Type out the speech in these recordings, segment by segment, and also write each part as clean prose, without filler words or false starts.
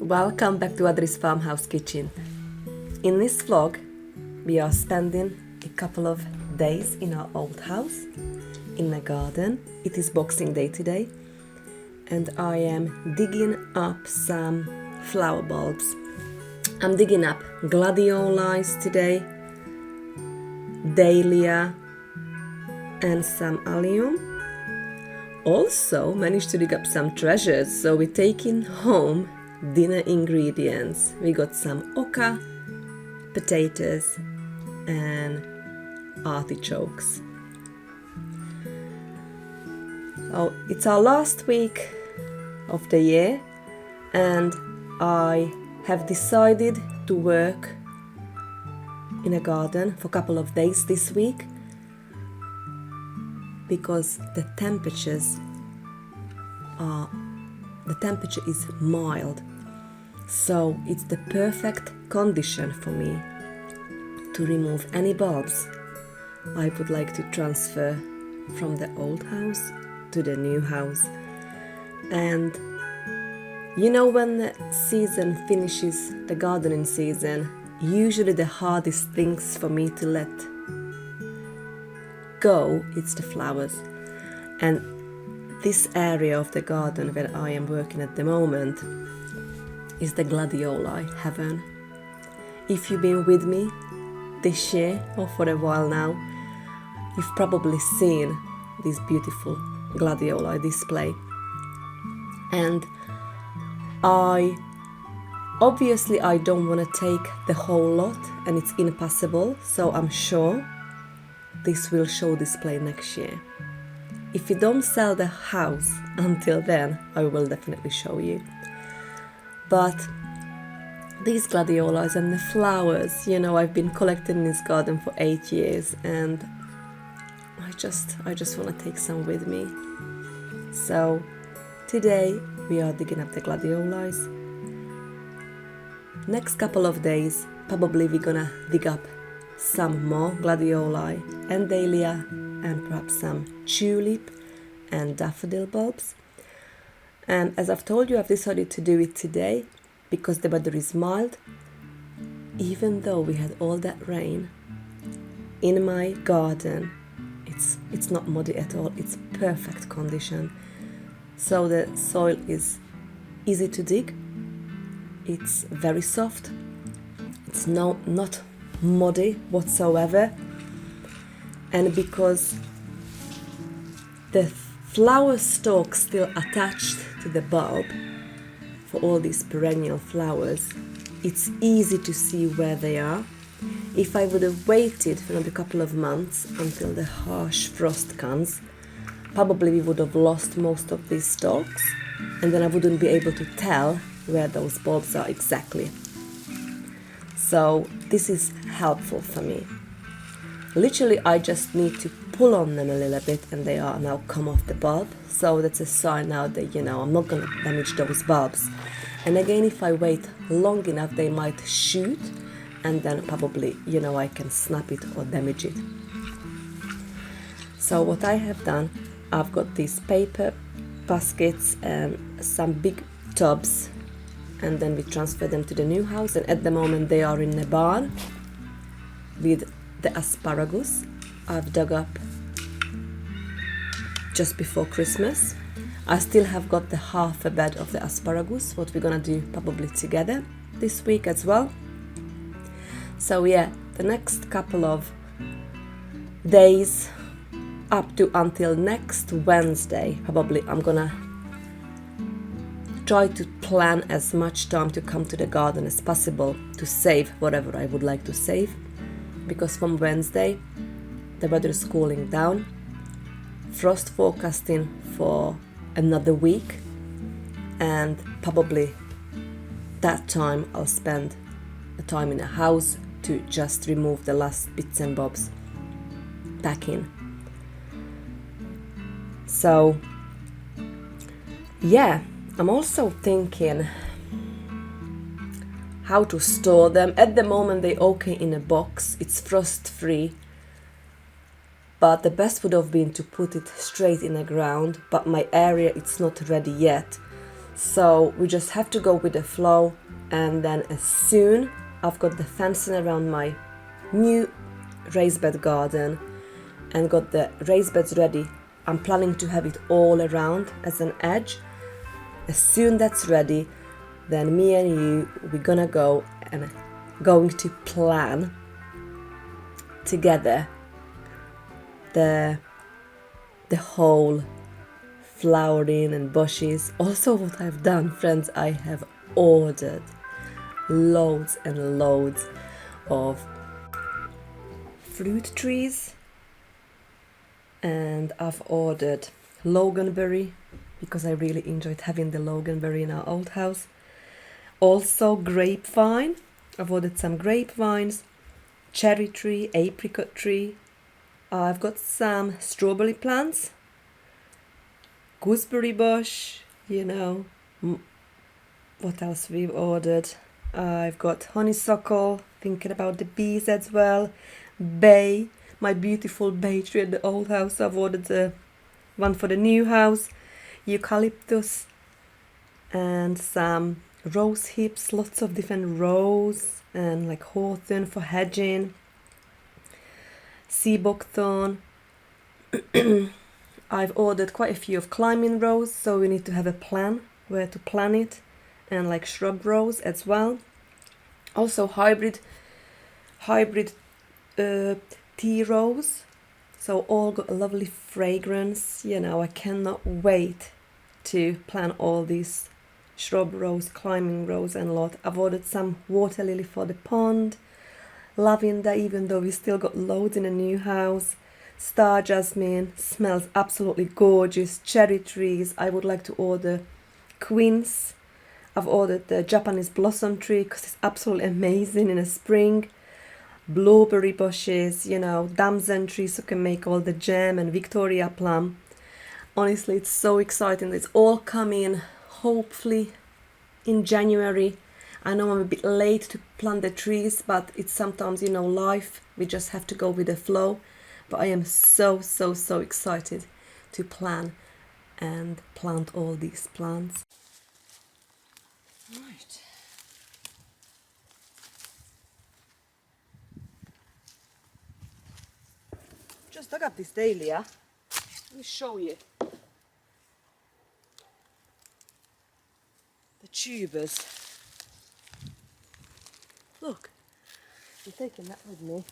Welcome back to Adri's Farmhouse Kitchen. In this vlog, we are spending a couple of days in our old house, in the garden. It is Boxing Day today, and I am digging up some flower bulbs. I'm digging up gladiolus today, dahlia, and some allium. Also managed to dig up some treasures, so we're taking home dinner ingredients. We got some okra, potatoes, and artichokes. So it's our last week of the year, and I have decided to work in a garden for a couple of days this week because the temperature is mild, so it's the perfect condition for me to remove any bulbs I would like to transfer from the old house to the new house. And you know, when the season finishes, the gardening season, usually the hardest things for me to let go, it's the flowers. And this area of the garden where I am working at the moment is the gladioli heaven. If you've been with me this year or for a while now, you've probably seen this beautiful gladioli display. And I don't want to take the whole lot, and it's impossible, so I'm sure this will show display next year. If you don't sell the house until then, I will definitely show you. But these gladiolus and the flowers, you know, I've been collecting in this garden for 8 years, and I just want to take some with me. So today we are digging up the gladiolus. Next couple of days, probably we're gonna dig up some more gladioli and dahlia, and perhaps some tulip and daffodil bulbs. And as I've told you, I've decided to do it today because the weather is mild. Even though we had all that rain, in my garden it's not muddy at all, it's perfect condition. So the soil is easy to dig, it's very soft, it's not muddy whatsoever. And because the flower stalks still attached to the bulb for all these perennial flowers, it's easy to see where they are. If I would have waited for another couple of months until the harsh frost comes, probably we would have lost most of these stalks, and then I wouldn't be able to tell where those bulbs are exactly. So this is helpful for me. Literally, I just need to pull on them a little bit and they are now come off the bulb. So that's a sign now that, you know, I'm not going to damage those bulbs. And again, if I wait long enough, they might shoot, and then probably, you know, I can snap it or damage it. So what I have done, I've got these paper baskets and some big tubs, and then we transfer them to the new house. And at the moment they are in the barn with the asparagus I've dug up just before Christmas. I still have got the half a bed of the asparagus, what we're gonna do probably together this week as well. So yeah, the next couple of days up to until next Wednesday, probably I'm gonna try to plan as much time to come to the garden as possible to save whatever I would like to save, because from Wednesday the weather is cooling down. Frost forecasting for another week, and probably that time I'll spend the time in the house to just remove the last bits and bobs back in. So yeah, I'm also thinking how to store them. At the moment they're okay in a box, it's frost free, but the best would have been to put it straight in the ground, but my area it's not ready yet. So we just have to go with the flow, and then as soon I've got the fencing around my new raised bed garden and got the raised beds ready, I'm planning to have it all around as an edge. As soon that's ready, then me and you, we're gonna go and going to plan together the whole flowering and bushes. Also, what I've done, friends, I have ordered loads and loads of fruit trees, and I've ordered loganberry because I really enjoyed having the loganberry in our old house. Also grapevine, I've ordered some grapevines, cherry tree, apricot tree. I've got some strawberry plants, gooseberry bush, you know. What else we've ordered? I've got honeysuckle, thinking about the bees as well. Bay, my beautiful bay tree at the old house. I've ordered one for the new house. Eucalyptus and some rose hips, lots of different rose and like hawthorn for hedging. Sea buckthorn. I've ordered quite a few of climbing rose, so we need to have a plan where to plant it, and like shrub rose as well. Also hybrid tea rose, so all got a lovely fragrance. You know, I cannot wait to plant all these shrub rose, climbing rose and a lot. I've ordered some water lily for the pond, lavender, even though we still got loads in a new house. Star jasmine smells absolutely gorgeous. Cherry trees, I would like to order quince. I've ordered the Japanese blossom tree because it's absolutely amazing in the spring. Blueberry bushes, you know, damson trees so can make all the jam, and Victoria plum. Honestly, it's so exciting. It's all coming hopefully in January. I know I'm a bit late to plant the trees, but it's sometimes, you know, life. We just have to go with the flow. But I am so excited to plan and plant all these plants. Right. Just dug up this dahlia. Let me show you. The tubers. Look, I'm taking that with me.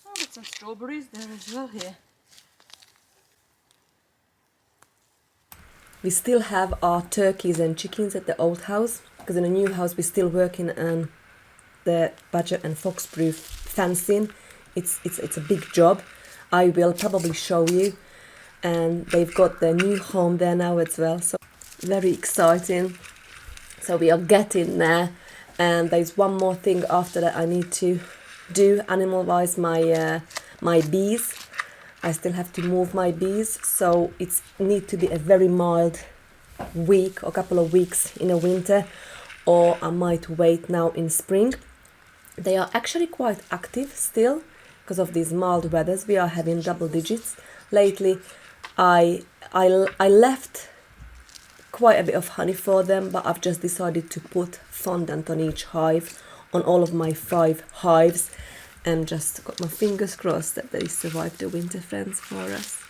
Oh, got some strawberries there as well here. We still have our turkeys and chickens at the old house, because in the new house we're still working on the badger and foxproof fencing. It's a big job. I will probably show you, and they've got their new home there now as well, so very exciting. So we are getting there, and there's one more thing after that I need to do animal wise. My bees, I still have to move my bees, so it's need to be a very mild week or couple of weeks in the winter, or I might wait now in spring. They are actually quite active still because of these mild weathers. We are having double digits lately. I left quite a bit of honey for them, but I've just decided to put fondant on each hive, on all of my 5 hives, and just got my fingers crossed that they survive the winter, friends, for us.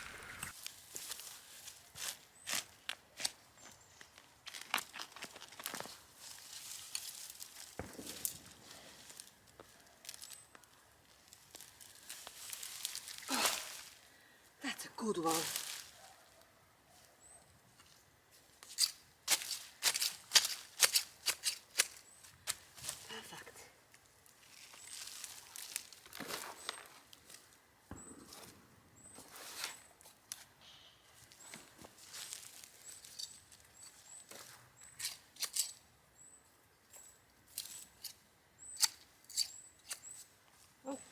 Oh, that's a good one. Perfect.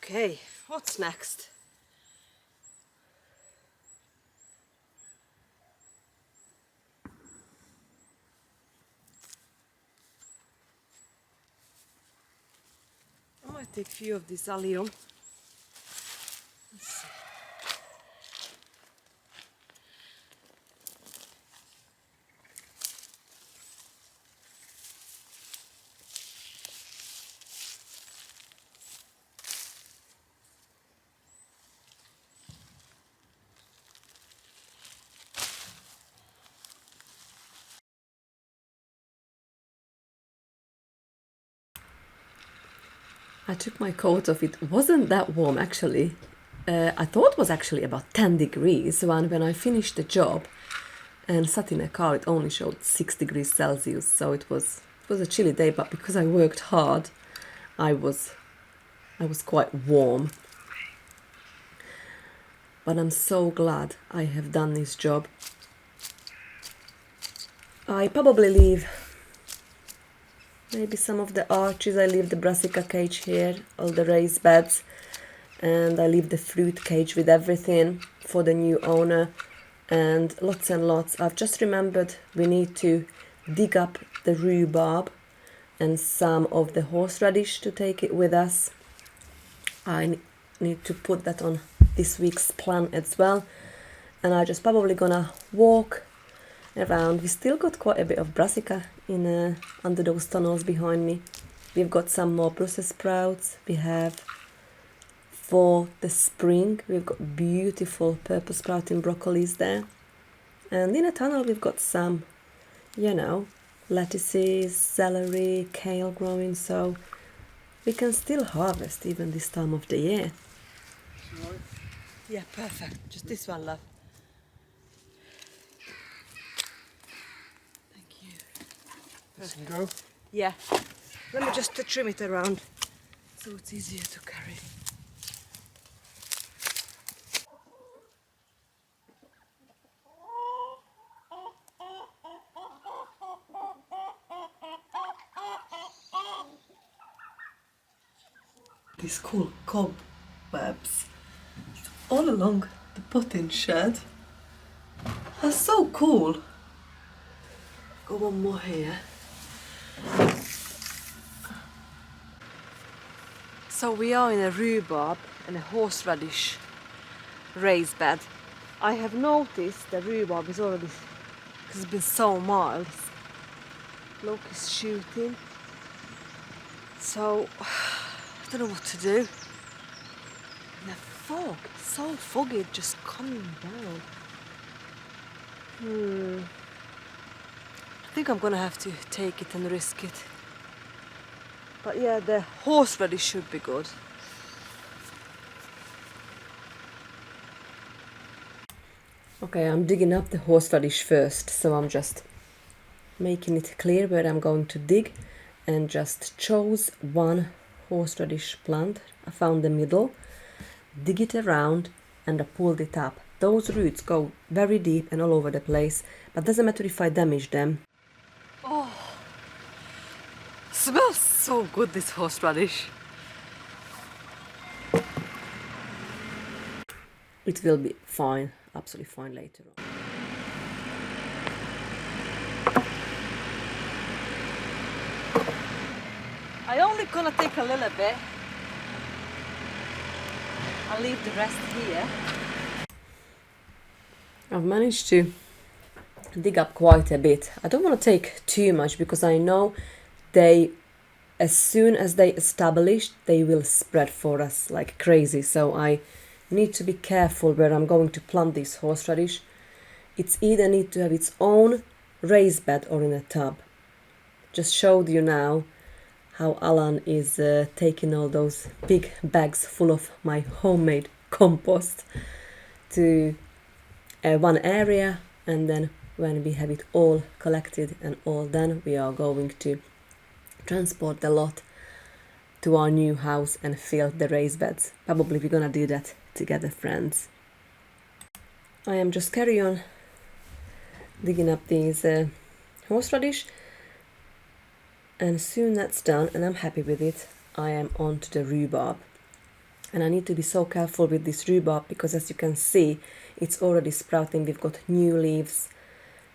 Okay, what's next? I might take a few of this allium. I took my coat off. It wasn't that warm actually. I thought it was actually about 10 degrees, and when I finished the job and sat in a car, it only showed 6 degrees Celsius. So it was a chilly day, but because I worked hard, I was quite warm. But I'm so glad I have done this job. I probably leave maybe some of the arches. I leave the brassica cage here, all the raised beds, and I leave the fruit cage with everything for the new owner, and lots. I've just remembered we need to dig up the rhubarb and some of the horseradish to take it with us. I need to put that on this week's plan as well, and I'm just probably gonna walk around. We still got quite a bit of brassica in under those tunnels behind me. We've got some more Brussels sprouts. We have for the spring, we've got beautiful purple sprouting broccolis there, and in a tunnel we've got some, lettuces, celery, kale growing, so we can still harvest even this time of the year. Yeah, perfect. Just this one, love. Thank you. This can go? Yeah. Let me just trim it around so it's easier to carry. These cool cobwebs all along the potting shed. That's so cool. Got one more here. So we are in a rhubarb and a horseradish raised bed. I have noticed the rhubarb is already, because it's been so mild, locusts shooting. So I don't know what to do. And the fog, it's so foggy, just coming down. I think I'm gonna have to take it and risk it. But yeah, the horseradish should be good. Okay, I'm digging up the horseradish first, so I'm just making it clear where I'm going to dig, and just chose one horseradish plant. I found the middle, dig it around, and I pulled it up. Those roots go very deep and all over the place, but doesn't matter if I damage them. Oh, smells so good, this horseradish. It will be fine, absolutely fine later on. I only gonna take a little bit. I'll leave the rest here. I've managed to dig up quite a bit. I don't want to take too much because I know as soon as they establish, they will spread for us like crazy. So I need to be careful where I'm going to plant this horseradish. It's either need to have its own raised bed or in a tub. Just showed you now how Alan is taking all those big bags full of my homemade compost to one area, and then when we have it all collected and all done, we are going to transport the lot to our new house and fill the raised beds. Probably we're gonna do that together, friends. I am just carry on digging up these horseradish, and soon that's done and I'm happy with it, I am on to the rhubarb. And I need to be so careful with this rhubarb because, as you can see, it's already sprouting. We've got new leaves,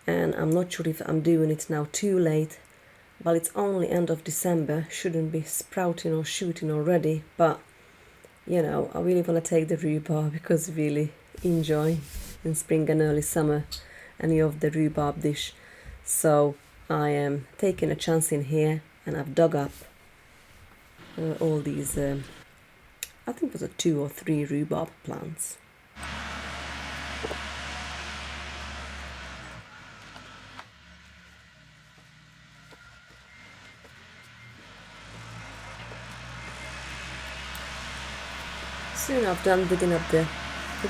and I'm not sure if I'm doing it now too late. Well, it's only end of December, shouldn't be sprouting or shooting already, but I really want to take the rhubarb because I really enjoy in spring and early summer any of the rhubarb dish. So I am taking a chance in here, and I've dug up all these I think it was 2 or 3 rhubarb plants. soon I've done digging up the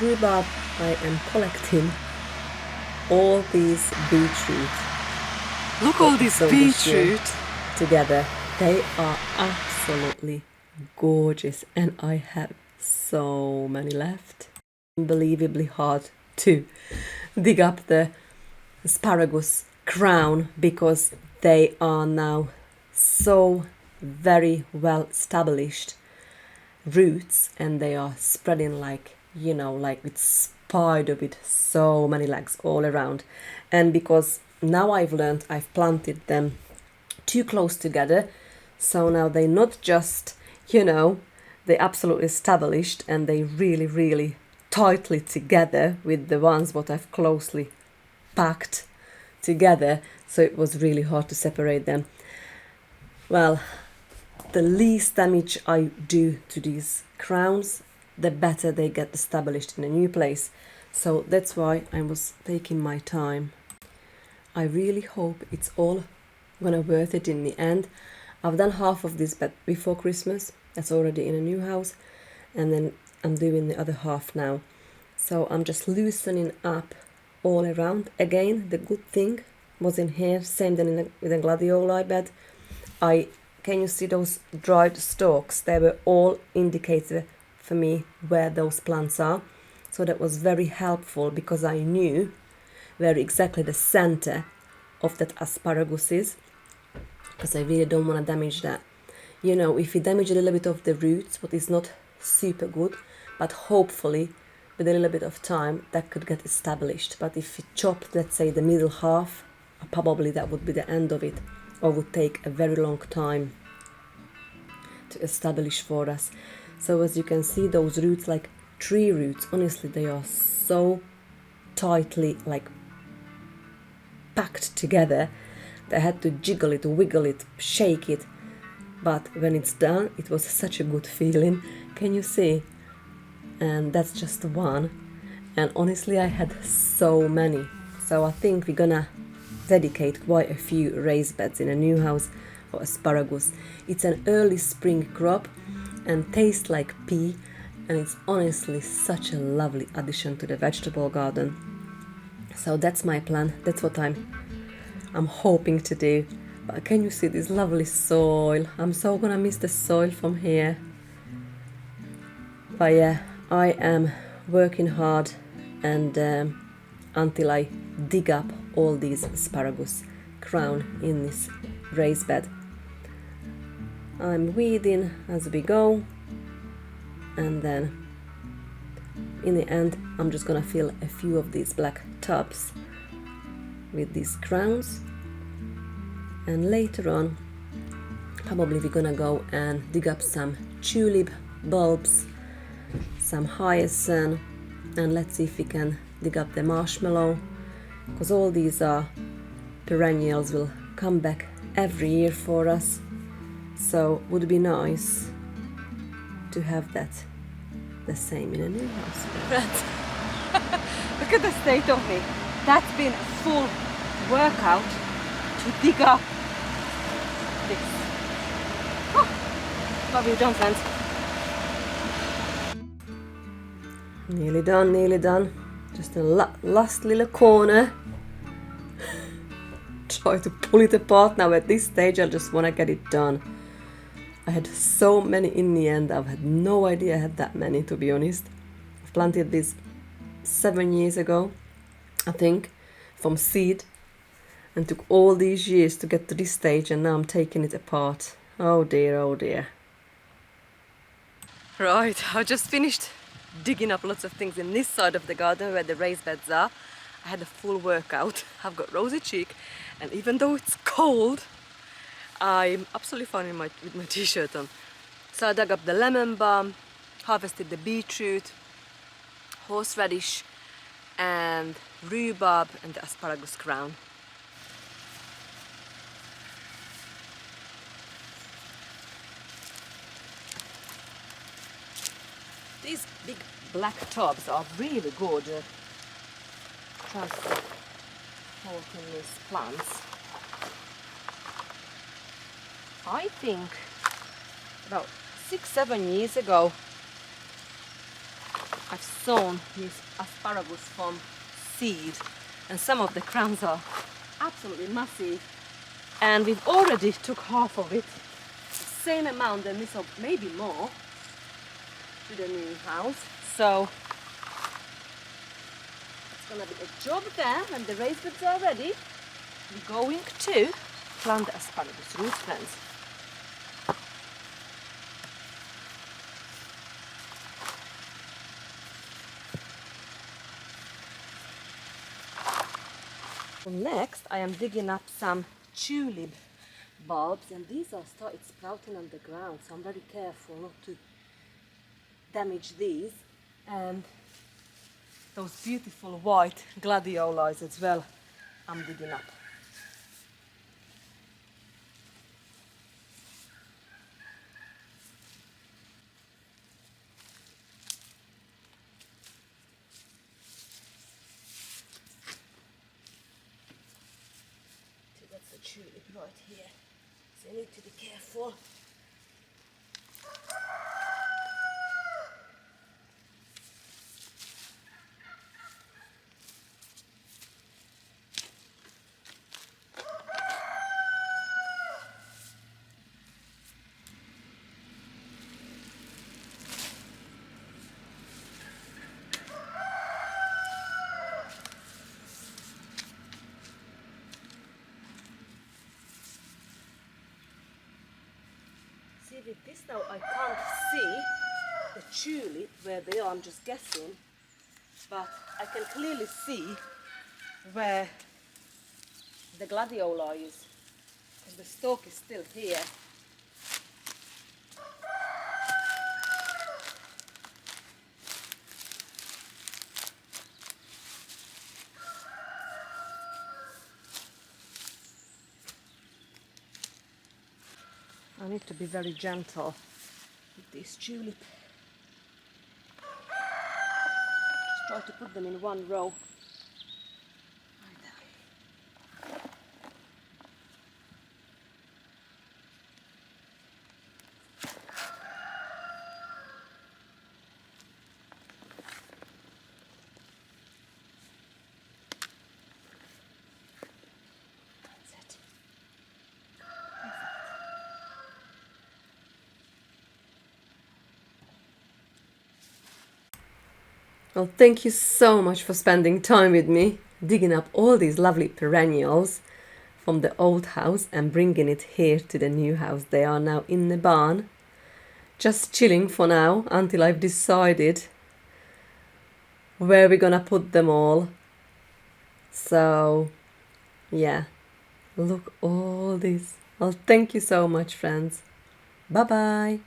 rhubarb, I am collecting all these beetroot. Look all this So this year, beetroot. together. They are absolutely gorgeous, and I have so many left. Unbelievably hard to dig up the asparagus crown because they are now so very well established roots, and they are spreading like, you know, like with spider with so many legs all around. And because now I've learned, I've planted them too close together, so now they're not just, you know, they're absolutely established, and they really tightly together with the ones what I've closely packed together, so it was really hard to separate them. Well, the least damage I do to these crowns, the better they get established in a new place. So that's why I was taking my time. I really hope it's all gonna worth it in the end. I've done half of this bed before Christmas, that's already in a new house, and then I'm doing the other half now. So I'm just loosening up all around. Again, the good thing was in here, same than with the gladioli bed. Can you see those dried stalks? They were all indicator for me where those plants are. So that was very helpful because I knew where exactly the center of that asparagus is, because I really don't want to damage that. You know, if you damage a little bit of the roots, what is not super good, but hopefully with a little bit of time that could get established. But if you chop, let's say, the middle half, probably that would be the end of it, or would take a very long time to establish for us. So as you can see, those roots, like tree roots, honestly, they are so tightly like packed together. I had to jiggle it, wiggle it, shake it, but when it's done, it was such a good feeling. Can you see? And that's just one, and honestly I had so many, so I think we're gonna dedicate quite a few raised beds in a new house for asparagus. It's an early spring crop and tastes like pea, and it's honestly such a lovely addition to the vegetable garden. So that's my plan, that's what I'm hoping to do. But can you see this lovely soil? I'm so gonna miss the soil from here. But yeah, I am working hard, and until I dig up all these asparagus crown in this raised bed. I'm weeding as we go, and then in the end I'm just gonna fill a few of these black tubs with these crowns, and later on probably we're gonna go and dig up some tulip bulbs, some hyacinth, and let's see if we can dig up the marshmallow, because all these are perennials, will come back every year for us, so would be nice to have that the same in a new house. Look at the state of me. That's been a full workout to dig up this. Oh, but we're done, friends. Nearly done, nearly done. Just a last little corner. Try to pull it apart now. At this stage I just want to get it done. I had so many in the end. I've had no idea I had that many, to be honest. I've planted this 7 years ago, I think, from seed, and took all these years to get to this stage, and now I'm taking it apart. Oh dear, oh dear. Right, I just finished digging up lots of things in this side of the garden where the raised beds are. I had a full workout. I've got rosy cheek, and even though it's cold, I'm absolutely fine with my t-shirt on. So I dug up the lemon balm, harvested the beetroot, horseradish, and rhubarb, and the asparagus crown. These big black tubs are really good transporting these plants. I think about 6-7 years ago I've sown these asparagus from seed, and some of the crowns are absolutely massive. And we've already took half of it, same amount than this, or maybe more, to the new house. So it's gonna be a job there when the raised beds are ready. We're going to plant the asparagus roots, friends. So next I am digging up some tulip bulbs, and these are started sprouting on the ground, so I'm very careful not to damage these. And those beautiful white gladiolis as well I'm digging up. So that's a tulip right here, so you need to be careful. See, with this now I can't see the tulip where they are, I'm just guessing, but I can clearly see where the gladiola is, because the stalk is still here. I need to be very gentle with these tulip. Just try to put them in one row. Like that. That's it. Well, thank you so much for spending time with me, digging up all these lovely perennials from the old house and bringing it here to the new house. They are now in the barn, just chilling for now until I've decided where we're gonna put them all. So, yeah, look all this. Well, thank you so much, friends. Bye bye.